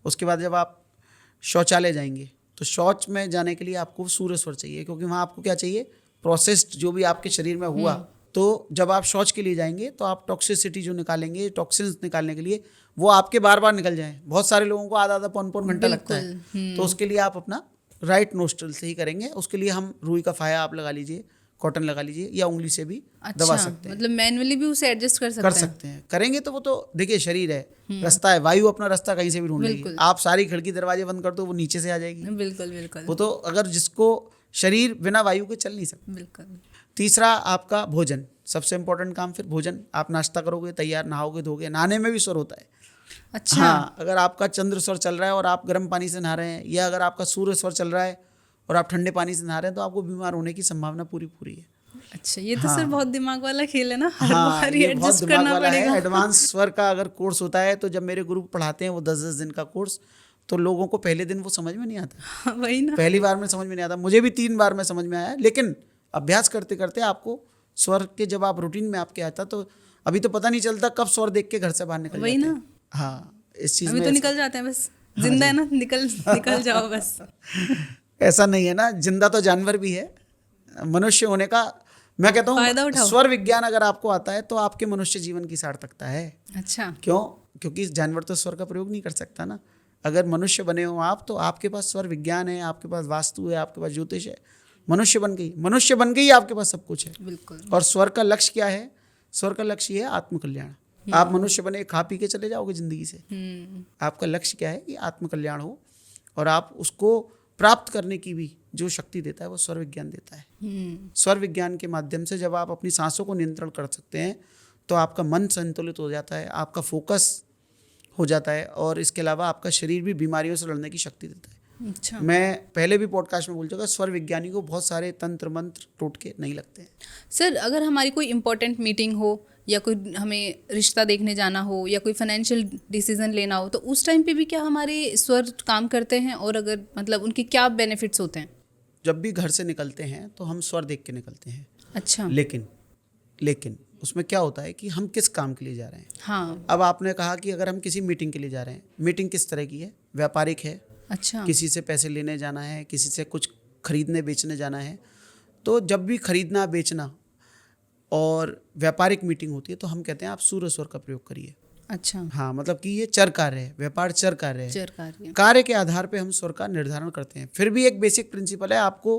उसके बाद जब आप शौचालय जाएंगे तो शौच में जाने के लिए आपको सूर्य स्वर चाहिए, क्योंकि वहाँ आपको क्या चाहिए, प्रोसेस्ड जो भी आपके शरीर में हुआ। तो जब आप शौच के लिए जाएंगे तो आप टॉक्सिसिटी जो निकालेंगे, टॉक्सिन्स निकालने के लिए, वो आपके बार बार निकल जाएं। बहुत सारे लोगों को आधा आधा पौन पौन घंटा लगता है। तो उसके लिए आप अपना राइट नोस्ट्रल से ही करेंगे। उसके लिए हम रुई का फाया आप लगा लीजिए, कॉटन लगा लीजिए, या उंगली से भी दबा सकते हैं। मतलब मैन्युअली भी उसे एडजस्ट कर सकते हैं। करेंगे तो वो तो देखिए शरीर है, रास्ता है, वायु अपना रास्ता कहीं से भी ढूंढ लेगी। आप सारी खिड़की दरवाजे बंद कर दो, वो नीचे से आ जाएगी। बिल्कुल बिल्कुल। वो तो अगर जिसको शरीर बिना वायु के चल नहीं सकता। बिल्कुल। तीसरा आपका भोजन, सबसे इंपॉर्टेंट काम। फिर भोजन, आप नाश्ता करोगे, तैयार नहाओगे धोगे, नहाने में भी स्वर होता है। अच्छा। हाँ, अगर आपका चंद्र स्वर चल रहा है और आप गर्म पानी से नहा रहे हैं, या अगर आपका सूर्य स्वर चल रहा है और आप ठंडे पानी से नहा रहे हैं, तो आपको बीमार होने की संभावना पूरी है। अच्छा, ये तो सर बहुत दिमाग वाला खेल है ना, हर हाँ, बार ये बहुत एडजस्ट दिमाग करना वाला है। पड़ेगा। एडवांस स्वर का अगर कोर्स होता है तो जब मेरे गुरु पढ़ाते हैं वो 10-10 दिन का कोर्स, तो लोगों को पहले दिन वो समझ में नहीं आता। वही ना, पहली बार में समझ में नहीं आता। मुझे भी 3 बार में समझ में आया, लेकिन अभ्यास करते करते आपको स्वर के, जब आप रूटीन में आपके आता, तो अभी तो पता नहीं चलता कब स्वर देख के घर से बाहर निकल वही जाते हैं। ना। हाँ, इस चीज अभी में तो निकल जाते हैं बस, जिंदा है ना, निकल जाओ बस। ऐसा नहीं है ना, जिंदा तो जानवर भी है। मनुष्य होने का मैं कहता फायदा हूँ, उठाओ। स्वर विज्ञान अगर आपको आता है तो आपके मनुष्य जीवन की सार्थकता है। अच्छा। क्यों? क्योंकि जानवर तो स्वर का प्रयोग नहीं कर सकता ना। अगर मनुष्य बने हो आप, तो आपके पास स्वर विज्ञान है, आपके पास वास्तु है, आपके पास ज्योतिष है। मनुष्य बन गई आपके पास सब कुछ है। बिल्कुल। और स्वर का लक्ष्य क्या है? स्वर का लक्ष्य है आत्मकल्याण। आप मनुष्य बने, खा पी के चले जाओगे जिंदगी से। आपका लक्ष्य क्या है कि आत्मकल्याण हो, और आप उसको प्राप्त करने की भी जो शक्ति देता है वो स्वर विज्ञान देता है। स्वर विज्ञान के माध्यम से जब आप अपनी सांसों को नियंत्रण कर सकते हैं तो आपका मन संतुलित हो जाता है, आपका फोकस हो जाता है, और इसके अलावा आपका शरीर भी बीमारियों से लड़ने की शक्ति देता है। अच्छा। मैं पहले भी पॉडकास्ट में बोल चुका, स्वर विज्ञानी को बहुत सारे तंत्र मंत्र टोटके नहीं लगते हैं। सर, अगर हमारी कोई इम्पोर्टेंट मीटिंग हो, या कोई हमें रिश्ता देखने जाना हो, या कोई फाइनेंशियल डिसीजन लेना हो, तो उस टाइम पे भी क्या हमारे स्वर काम करते हैं, और अगर मतलब उनके क्या बेनिफिट्स होते हैं? जब भी घर से निकलते हैं तो हम स्वर देख के निकलते हैं। अच्छा। लेकिन उसमें क्या होता है कि हम किस काम के लिए जा रहे हैं। हाँ। अब आपने कहा कि अगर हम किसी मीटिंग के लिए जा रहे हैं, मीटिंग किस तरह की है? व्यापारिक है। अच्छा। किसी से पैसे लेने जाना है, किसी से कुछ खरीदने बेचने जाना है। तो जब भी खरीदना बेचना और व्यापारिक मीटिंग होती है तो हम कहते हैं आप सूर्य स्वर का प्रयोग करिए। अच्छा। हाँ, मतलब कि ये चर कार्य है, व्यापार चर कार्य है। चर कार्य। कार्य के आधार पे हम स्वर का निर्धारण करते हैं। फिर भी एक बेसिक प्रिंसिपल है, आपको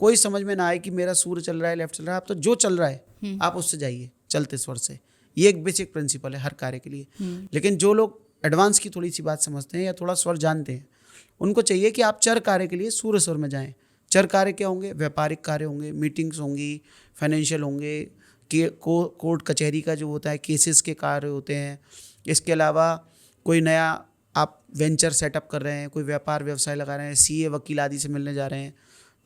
कोई समझ में ना आए कि मेरा सूर्य चल रहा है, लेफ्ट चल रहा है, आप तो जो चल रहा है आप उससे जाइए, चलते स्वर से। ये एक बेसिक प्रिंसिपल है हर कार्य के लिए। लेकिन जो लोग एडवांस की थोड़ी सी बात समझते हैं या थोड़ा स्वर जानते हैं, उनको चाहिए कि आप चर कार्य के लिए सूर्य स्वर में जाएं। चर कार्य क्या होंगे? व्यापारिक कार्य होंगे, मीटिंग्स होंगी, फाइनेंशियल होंगे, कोर्ट कचहरी का जो होता है, केसेस के कार्य होते हैं। इसके अलावा कोई नया आप वेंचर सेटअप कर रहे हैं, कोई व्यापार व्यवसाय लगा रहे हैं, सीए वकील आदि से मिलने जा रहे हैं,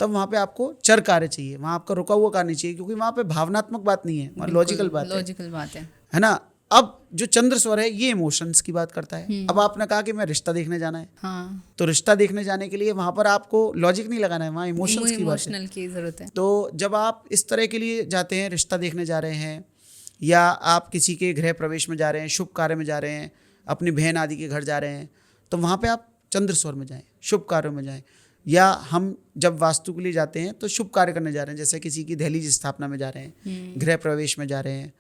तब वहाँ पे आपको चर कार्य चाहिए। वहाँ आपका रुका हुआ कार्य नहीं चाहिए, क्योंकि वहाँ पे भावनात्मक बात नहीं है, वहाँ लॉजिकल बात है लॉजिकल बात है ना। अब जो चंद्र स्वर है ये इमोशंस की बात करता है। अब आपने कहा कि मैं रिश्ता देखने जाना है, हाँ, तो रिश्ता देखने जाने के लिए वहां पर आपको लॉजिक नहीं लगाना है, वहाँ इमोशंस की बात है। इमोशनल की जरूरत है। तो जब आप इस तरह के लिए जाते हैं, रिश्ता देखने जा रहे हैं, या आप किसी के गृह प्रवेश में जा रहे हैं, शुभ कार्य में जा रहे हैं, अपनी बहन आदि के घर जा रहे हैं, तो वहाँ पे आप चंद्र स्वर में जाएं, शुभ कार्यों में जाएं। या हम जब वास्तु के लिए जाते हैं तो शुभ कार्य करने जा रहे हैं, जैसे किसी की दहलीज स्थापना में जा रहे हैं, गृह प्रवेश में जा रहे हैं,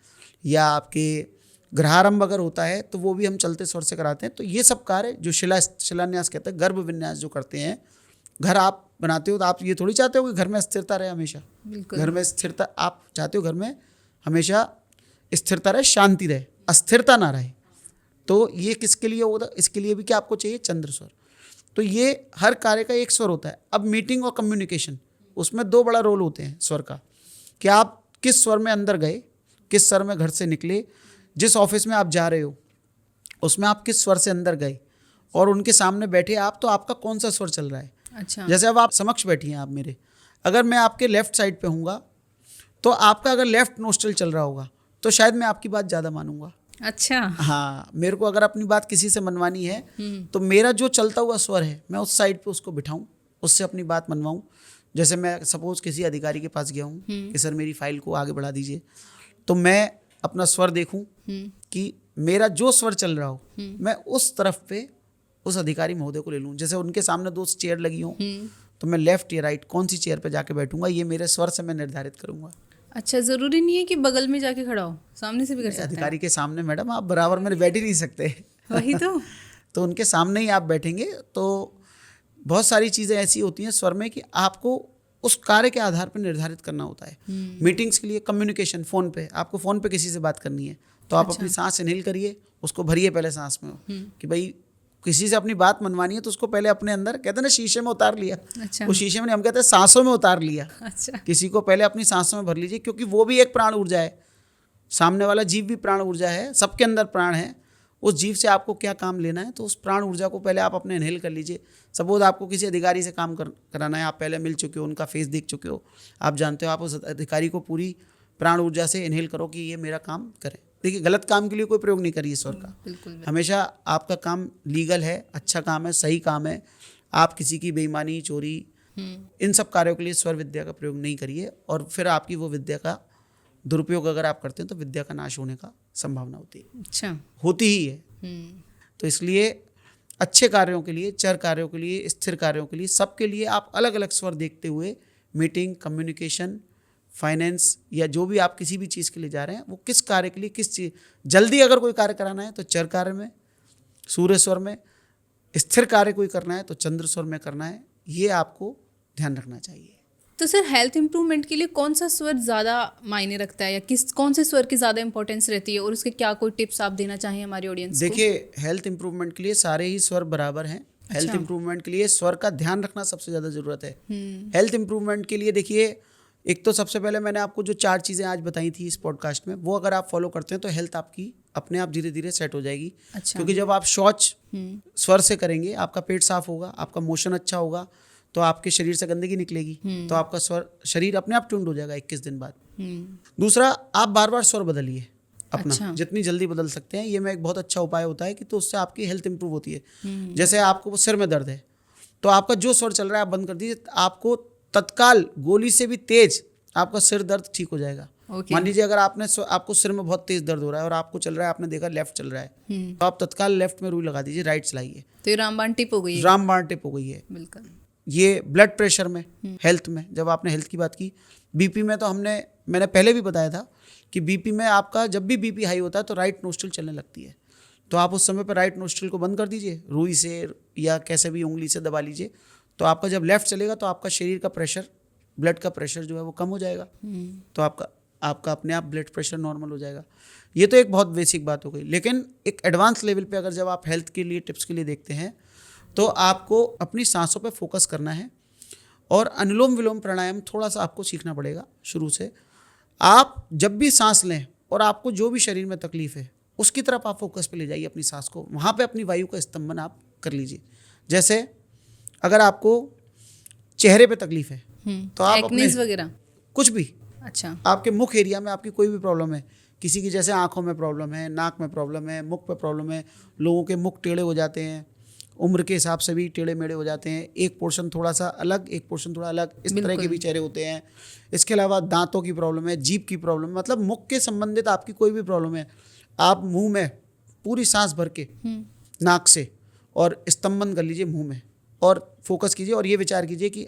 या आपके ग्रहारंभ अगर होता है तो वो भी हम चलते स्वर से कराते हैं। तो ये सब कार्य जो शिलान्यास कहते हैं, गर्भ विन्यास जो करते हैं, घर आप बनाते हो तो आप ये थोड़ी चाहते हो कि घर में स्थिरता रहे हमेशा। बिल्कुल। घर में स्थिरता आप चाहते हो, घर में हमेशा स्थिरता रहे, शांति रहे, अस्थिरता ना रहे। तो ये किसके लिए होगा? इसके लिए भी क्या आपको चाहिए? चंद्र स्वर। तो ये हर कार्य का एक स्वर होता है। अब मीटिंग और कम्युनिकेशन, उसमें दो बड़ा रोल होते हैं स्वर का, कि आप किस स्वर में अंदर गए, किस स्वर में घर से निकले, जिस ऑफिस में आप जा रहे हो उसमें आप किस स्वर से अंदर गए, और उनके सामने बैठे आप, तो आपका कौन सा स्वर चल रहा है। अच्छा। जैसे अब आप समक्ष बैठी हैं आप मेरे, अगर मैं आपके लेफ्ट साइड पे हूँगा तो आपका अगर लेफ्ट नोस्ट्रल चल रहा होगा तो शायद मैं आपकी बात ज़्यादा मानूंगा। अच्छा। हाँ, मेरे को अगर अपनी बात किसी से मनवानी है तो मेरा जो चलता हुआ स्वर है मैं उस साइड पे उसको बिठाऊं, उससे अपनी बात मनवाऊं। जैसे मैं सपोज किसी अधिकारी के पास गया हूँ कि सर मेरी फाइल को आगे बढ़ा दीजिए, तो मैं अपना स्वर देखूं कि मेरा जो स्वर चल रहा हो मैं उस तरफ पे उस अधिकारी महोदय को ले लूं। जैसे उनके सामने दो चेयर लगी हों तो मैं लेफ्ट या राइट कौन सी चेयर पे जाके बैठूंगा, ये मेरे स्वर से मैं निर्धारित करूंगा। अच्छा, जरूरी नहीं है कि बगल में जाके खड़ा हो, सामने से भी कर सकते हैं। अधिकारी के सामने मैडम आप बराबर में बैठ ही नहीं सकते। वही तो उनके सामने ही आप बैठेंगे। तो बहुत सारी चीज़ें ऐसी होती हैं स्वर में कि आपको उस कार्य के आधार पर निर्धारित करना होता है। मीटिंग्स के लिए कम्युनिकेशन, फ़ोन पे आपको फ़ोन पे किसी से बात करनी है तो आप अपनी सांस इनहेल करिए, उसको भरिए पहले सांस में, कि भाई किसी से अपनी बात मनवानी है तो उसको पहले अपने अंदर, कहते हैं ना शीशे में उतार लिया। अच्छा। वो शीशे में नहीं, हम कहते हैं सांसों में उतार लिया। अच्छा। किसी को पहले अपनी सांसों में भर लीजिए, क्योंकि वो भी एक प्राण ऊर्जा है, सामने वाला जीव भी प्राण ऊर्जा है, सबके अंदर प्राण है। उस जीव से आपको क्या काम लेना है, तो उस प्राण ऊर्जा को पहले आप अपने इनहेल कर लीजिए। सपोज आपको किसी अधिकारी से काम कराना है, आप पहले मिल चुके हो, उनका फेस देख चुके हो, आप जानते हो, आप उस अधिकारी को पूरी प्राण ऊर्जा से इनहेल करो कि ये मेरा काम करे। देखिए, गलत काम के लिए कोई प्रयोग नहीं करिए स्वर का। बिल्कुल। हमेशा आपका काम लीगल है, अच्छा काम है, सही काम है। आप किसी की बेईमानी, चोरी, इन सब कार्यों के लिए स्वर विद्या का प्रयोग नहीं करिए, और फिर आपकी वो विद्या का दुरुपयोग अगर आप करते हैं तो विद्या का नाश होने का संभावना होती है। अच्छा। होती ही है। तो इसलिए अच्छे कार्यों के लिए, चर कार्यों के लिए, स्थिर कार्यों के लिए, सबके लिए आप अलग अलग स्वर देखते हुए मीटिंग, कम्युनिकेशन, फाइनेंस, या जो भी आप किसी भी चीज़ के लिए जा रहे हैं, वो किस कार्य के लिए, किस चीज़, जल्दी अगर कोई कार्य कराना है तो चर कार्य में, सूर्य स्वर में, स्थिर कार्य कोई करना है तो चंद्र स्वर में करना है। ये आपको ध्यान रखना चाहिए। तो सर, हेल्थ इंप्रूवमेंट के लिए कौन सा स्वर ज़्यादा मायने रखता है, या कौन से स्वर की ज़्यादा इंपॉर्टेंस रहती है, और उसके क्या कोई टिप्स आप देना चाहें हमारी ऑडियंस को? देखिए, हेल्थ इंप्रूवमेंट के लिए सारे ही स्वर बराबर हैं। हेल्थ इंप्रूवमेंट के लिए स्वर का ध्यान रखना सबसे ज़्यादा ज़रूरत है। हेल्थ इंप्रूवमेंट के लिए देखिए, एक तो सबसे पहले मैंने आपको जो 4 चीज़ें आज बताई थी इस पॉडकास्ट में, वो अगर आप फॉलो करते हैं तो हेल्थ आपकी अपने आप धीरे धीरे सेट हो जाएगी। अच्छा। क्योंकि जब आप शौच स्वर से करेंगे, आपका पेट साफ होगा, आपका मोशन अच्छा होगा, तो आपके शरीर से गंदगी निकलेगी, तो आपका स्वर, शरीर अपने आप ट्यून्ड हो जाएगा 21 दिन बाद। दूसरा, आप बार बार स्वर बदलिए अपना। अच्छा। जितनी जल्दी बदल सकते हैं, ये में एक बहुत अच्छा उपाय होता है कि तो उससे आपकी हेल्थ इंप्रूव होती है। जैसे आपको सिर में दर्द है तो आपका जो स्वर चल रहा है आप बंद कर दीजिए, आपको तत्काल गोली से भी तेज आपका सिर दर्द ठीक हो जाएगा। मान लीजिए अगर आपको सिर में बहुत तेज दर्द हो रहा है और आपको चल रहा है, आपने देखा लेफ्ट चल रहा है, तो आप तत्काल लेफ्ट में रुई लगा दीजिए, राइट चलाइए। तो ये रामबाण टिप हो गई है। रामबाण टिप हो गई है। बिल्कुल। ये ब्लड प्रेशर में, हेल्थ में, जब आपने हेल्थ की बात की, बीपी में तो मैंने पहले भी बताया था कि बीपी में आपका जब भी बीपी हाई होता है तो राइट नोस्ट्रल चलने लगती है, तो आप उस समय पर राइट नोस्ट्रल को बंद कर दीजिए, रुई से या कैसे भी उंगली से दबा लीजिए। तो आपका जब लेफ्ट चलेगा तो आपका शरीर का प्रेशर, ब्लड का प्रेशर जो है वो कम हो जाएगा, तो आपका अपने आप ब्लड प्रेशर नॉर्मल हो जाएगा। ये तो एक बहुत बेसिक बात हो गई। लेकिन एक एडवांस लेवल पे अगर जब आप हेल्थ के लिए टिप्स के लिए देखते हैं तो आपको अपनी सांसों पे फोकस करना है, और अनुलोम विलोम प्राणायाम थोड़ा सा आपको सीखना पड़ेगा शुरू से। आप जब भी सांस लें और आपको जो भी शरीर में तकलीफ है उसकी तरफ आप फोकस पे ले जाइए अपनी सांस को, वहाँ पे अपनी वायु का स्तंभन आप कर लीजिए। जैसे अगर आपको चेहरे पे तकलीफ है तो आप अपने वगैरह कुछ भी, अच्छा, आपके मुख एरिया में आपकी कोई भी प्रॉब्लम है, किसी की जैसे आंखों में प्रॉब्लम है, नाक में प्रॉब्लम है, मुख पे प्रॉब्लम है, लोगों के मुख टेढ़े हो जाते हैं, उम्र के हिसाब से भी टेढ़े मेढ़े हो जाते हैं, एक पोर्शन थोड़ा सा अलग, एक पोर्शन थोड़ा अलग, इस तरह के बिल्कुल। भी चेहरे होते हैं। इसके अलावा दांतों की प्रॉब्लम है, जीभ की प्रॉब्लम है, मतलब मुख के संबंधित आपकी कोई भी प्रॉब्लम है, आप मुंह में पूरी सांस भर के नाक से और स्तंभन कर लीजिए मुंह में और फोकस कीजिए और ये विचार कीजिए कि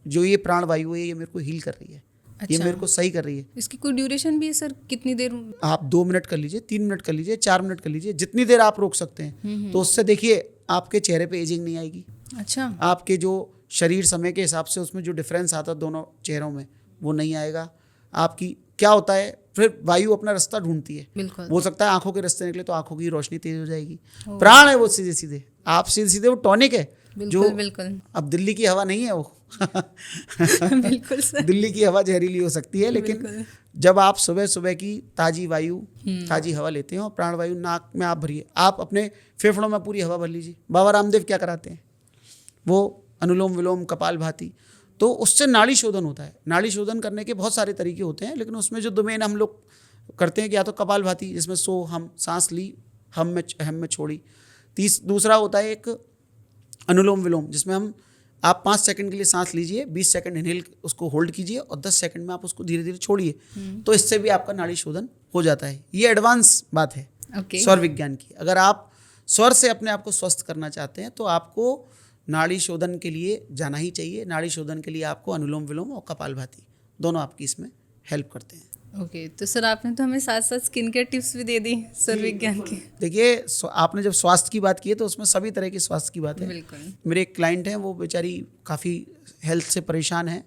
जो ये प्राण वायु है ये मेरे को हील कर रही है, ये अच्छा। मेरे को सही कर रही है। इसकी कोई ड्यूरेशन भी है सर, कितनी देर? आप 2 मिनट कर लीजिए, 3 मिनट कर लीजिए, 4 मिनट कर लीजिए, जितनी देर आप रोक सकते हैं। तो उससे देखिए आपके चेहरे पे एजिंग नहीं आएगी, अच्छा। आपके जो शरीर समय के हिसाब से उसमें जो डिफरेंस आता है दोनों चेहरों में वो नहीं आएगा। आपकी क्या होता है, फिर वायु अपना रास्ता ढूंढती है, बिल्कुल। हो सकता है आंखों के रास्ते निकले तो आंखों की रोशनी तेज हो जाएगी। प्राण है वो सीधे सीधे, आप सीधे सीधे वो टॉनिक है जो बिल्कुल बिल्कुल अब दिल्ली की हवा नहीं है वो बिल्कुल सर। दिल्ली की हवा जहरीली हो सकती है, लेकिन बिल्कुल। जब आप सुबह सुबह की ताजी वायु ताजी हवा लेते हैं और प्राण वायु नाक में आप भरिए, आप अपने फेफड़ों में पूरी हवा भर लीजिए। बाबा रामदेव क्या कराते हैं, वो अनुलोम विलोम कपाल भाती, तो उससे नाड़ी शोधन होता है। नाड़ी शोधन करने के बहुत सारे तरीके होते हैं, लेकिन उसमें जो दोमेन हम लोग करते हैं कि या तो कपाल भाती जिसमें सो हम सांस ली, हम में छोड़ी, दूसरा होता है एक अनुलोम विलोम जिसमें हम आप 5 सेकंड के लिए सांस लीजिए, 20 सेकंड इनहेल उसको होल्ड कीजिए और 10 सेकंड में आप उसको धीरे धीरे छोड़िए, तो इससे भी आपका नाड़ी शोधन हो जाता है। ये एडवांस बात है ओके। स्वर विज्ञान की। अगर आप स्वर से अपने आप को स्वस्थ करना चाहते हैं तो आपको नाड़ी शोधन के लिए जाना ही चाहिए। नाड़ी शोधन के लिए आपको अनुलोम विलोम और कपालभाति दोनों आपकी इसमें हेल्प करते हैं। ओके, तो सर आपने तो हमें साथ साथ स्किन केयर टिप्स भी दे दी स्वर विज्ञान की। देखिए, आपने जब स्वास्थ्य की बात की है तो उसमें सभी तरह की स्वास्थ्य की बात है। बिल्कुल। मेरे एक क्लाइंट हैं, वो बेचारी काफ़ी हेल्थ से परेशान है,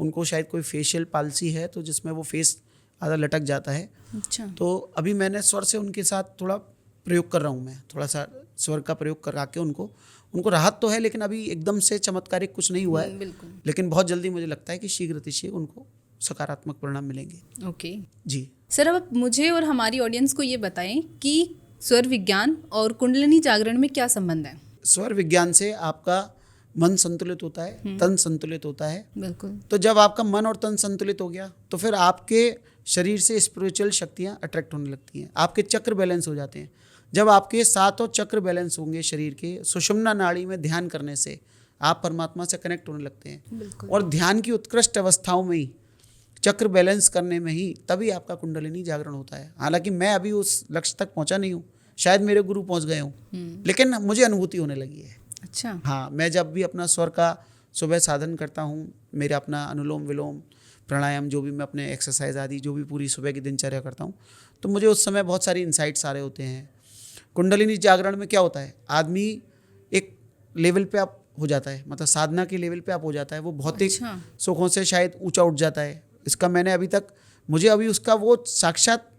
उनको शायद कोई फेशियल पाल्सी है तो जिसमें वो फेस आधा लटक जाता है। अच्छा। तो अभी मैंने स्वर से उनके साथ थोड़ा प्रयोग कर रहा हूँ, मैं थोड़ा सा स्वर का प्रयोग करा के उनको राहत तो है, लेकिन अभी एकदम से चमत्कारिक कुछ नहीं हुआ है। बिल्कुल। लेकिन बहुत जल्दी मुझे लगता है कि शीघ्र अतिशीघ्र उनको सकारात्मक परिणाम मिलेंगे। ओके जी सर, अब मुझे और हमारी ऑडियंस को ये बताएं कि स्वर विज्ञान और कुंडलिनी जागरण में क्या संबंध है? स्वर विज्ञान से आपका मन संतुलित होता है, तन संतुलित होता है। बिल्कुल। तो जब आपका मन और तन संतुलित हो गया तो फिर आपके शरीर से स्पिरिचुअल शक्तियाँ अट्रैक्ट होने लगती हैं, आपके चक्र बैलेंस हो जाते हैं। जब आपके सातों चक्र बैलेंस होंगे शरीर के, सुषुम्ना नाड़ी में ध्यान करने से आप परमात्मा से कनेक्ट होने लगते हैं। बिल्कुल। और ध्यान की उत्कृष्ट अवस्थाओं में ही, चक्र बैलेंस करने में ही तभी आपका कुंडलिनी जागरण होता है। हालांकि मैं अभी उस लक्ष्य तक पहुंचा नहीं हूँ, शायद मेरे गुरु पहुंच गए हों, लेकिन मुझे अनुभूति होने लगी है। अच्छा। हाँ, मैं जब भी अपना स्वर का सुबह साधन करता हूँ, मेरा अपना अनुलोम विलोम प्राणायाम जो भी मैं अपने एक्सरसाइज आदि जो भी पूरी सुबह की दिनचर्या करता हूँ, तो मुझे उस समय बहुत सारी इंसाइट्स आ रहे होते हैं। कुंडलिनी जागरण में क्या होता है, आदमी एक लेवल पे आप हो जाता है, मतलब साधना के लेवल पे आप हो जाता है, वो भौतिक अच्छा। सुखों से शायद ऊंचा उठ जाता है। इसका मैंने मुझे अभी उसका वो साक्षात्कार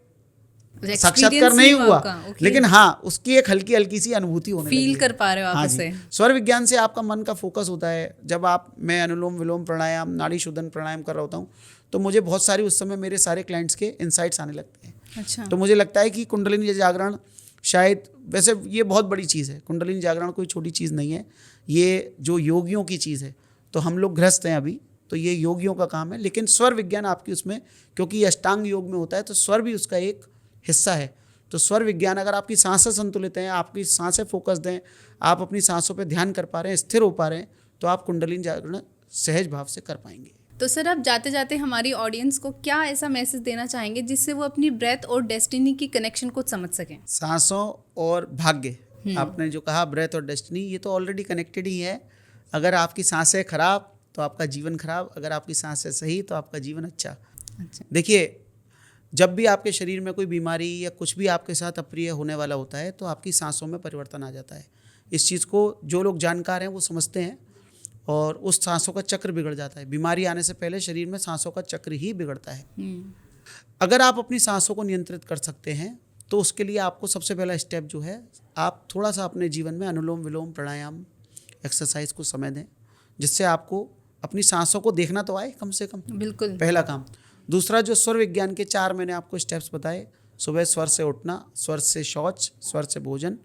नहीं हुआ, लेकिन हाँ उसकी एक हल्की हल्की सी अनुभूति होने लगी है। फील कर पा रहे हो आप हाँ उसे। जी। स्वर विज्ञान से आपका मन का फोकस होता है। जब मैं अनुलोम विलोम प्राणायाम, नाड़ी शोधन प्राणायाम कर रहा होता हूँ तो मुझे बहुत सारी उस समय मेरे सारे क्लाइंट्स के इनसाइट्स आने लगते हैं। अच्छा। तो मुझे लगता है कि कुंडलिनी जागरण शायद, वैसे ये बहुत बड़ी चीज़ है, कुंडलिनी जागरण कोई छोटी चीज़ नहीं है, ये जो योगियों की चीज़ है। तो हम लोग गृहस्थ हैं अभी, तो ये योगियों का काम है, लेकिन स्वर विज्ञान आपकी उसमें, क्योंकि ये अष्टांग योग में होता है तो स्वर भी उसका एक हिस्सा है। तो स्वर विज्ञान, अगर आपकी सांसें संतुलित हैं, आपकी सांसें फोकस्ड हैं, आप अपनी सांसों पे ध्यान कर पा रहे हैं, स्थिर हो पा रहे हैं, तो आप कुंडलिनी जागरण सहज भाव से कर पाएंगे। तो सर, आप जाते जाते हमारी ऑडियंस को क्या ऐसा मैसेज देना चाहेंगे जिससे वो अपनी ब्रेथ और डेस्टिनी की कनेक्शन को समझ सकें? सांसों और भाग्य, आपने जो कहा ब्रेथ और डेस्टिनी, ये तो ऑलरेडी कनेक्टेड ही है। अगर आपकी सांसें खराब तो आपका जीवन खराब, अगर आपकी सांसें सही तो आपका जीवन अच्छा। अच्छा। देखिए, जब भी आपके शरीर में कोई बीमारी या कुछ भी आपके साथ अप्रिय होने वाला होता है तो आपकी सांसों में परिवर्तन आ जाता है। इस चीज़ को जो लोग जानकार हैं वो समझते हैं, और उस सांसों का चक्र बिगड़ जाता है। बीमारी आने से पहले शरीर में सांसों का चक्र ही बिगड़ता है। अगर आप अपनी सांसों को नियंत्रित कर सकते हैं तो उसके लिए आपको सबसे पहला स्टेप जो है, आप थोड़ा सा अपने जीवन में अनुलोम विलोम प्राणायाम एक्सरसाइज को समय दें, जिससे आपको अपनी सांसों को देखना तो आए कम से कम। बिल्कुल। पहला काम। दूसरा, जो स्वर विज्ञान के 4 मैंने आपको स्टेप्स बताए, सुबह स्वर से उठना, स्वर से शौच, स्वर से भोजन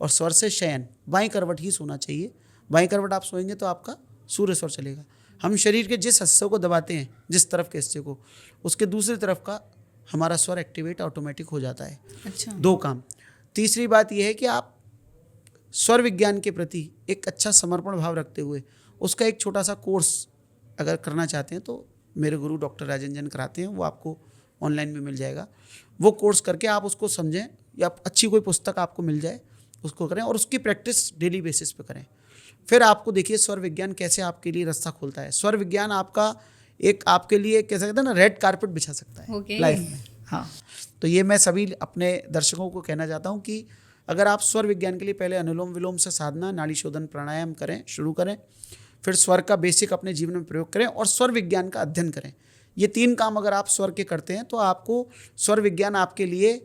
और स्वर से शयन। बाईं करवट ही सोना चाहिए। बाईं करवट आप सोएंगे तो आपका सूर्य स्वर चलेगा। हम शरीर के जिस हिस्से को दबाते हैं, जिस तरफ के हिस्से को, उसके दूसरी तरफ का हमारा स्वर एक्टिवेट ऑटोमेटिक हो जाता है। अच्छा। 2 काम। तीसरी बात यह है कि आप स्वर विज्ञान के प्रति एक अच्छा समर्पण भाव रखते हुए उसका एक छोटा सा कोर्स अगर करना चाहते हैं तो मेरे गुरु डॉक्टर राजन कराते हैं, वो आपको ऑनलाइन में मिल जाएगा। वो कोर्स करके आप उसको समझें या अच्छी कोई पुस्तक आपको मिल जाए उसको करें और उसकी प्रैक्टिस डेली बेसिस पे करें। फिर आपको देखिए स्वर विज्ञान कैसे आपके लिए रास्ता खोलता है। स्वर विज्ञान आपके लिए कैसे कहते हैं ना, रेड कारपेट बिछा सकता है लाइफ में। हाँ, तो ये मैं सभी अपने दर्शकों को कहना चाहता हूँ कि अगर आप स्वर विज्ञान के लिए पहले अनुलोम विलोम से साधना, नाड़ी शोधन, प्राणायाम शुरू करें, फिर स्वर का बेसिक अपने जीवन में प्रयोग करें और स्वर विज्ञान का अध्ययन करें। ये 3 काम अगर आप स्वर के करते हैं तो आपको स्वर विज्ञान आपके लिए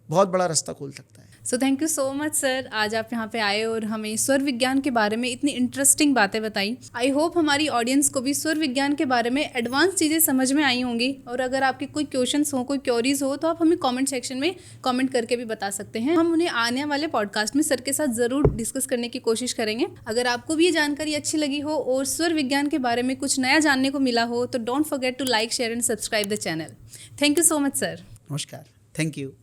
बहुत बड़ा रास्ता खोल सकता है। So thank you so much sir, आज आप यहाँ पे आए और हमें स्वर विज्ञान के बारे में इतनी इंटरेस्टिंग बातें बताई। आई होप हमारी ऑडियंस को भी स्वर विज्ञान के बारे में एडवांस चीज़ें समझ में आई होंगी। और अगर आपके कोई क्वेश्चंस हो, कोई क्योरीज हो, तो आप हमें कमेंट सेक्शन में कमेंट करके भी बता सकते हैं। हम उन्हें आने वाले पॉडकास्ट में सर के साथ ज़रूर डिस्कस करने की कोशिश करेंगे। अगर आपको भी ये जानकारी अच्छी लगी हो और स्वर विज्ञान के बारे में कुछ नया जानने को मिला हो तो don't forget to like, share and subscribe the channel. Thank you so much sir. नमस्कार, थैंक यू।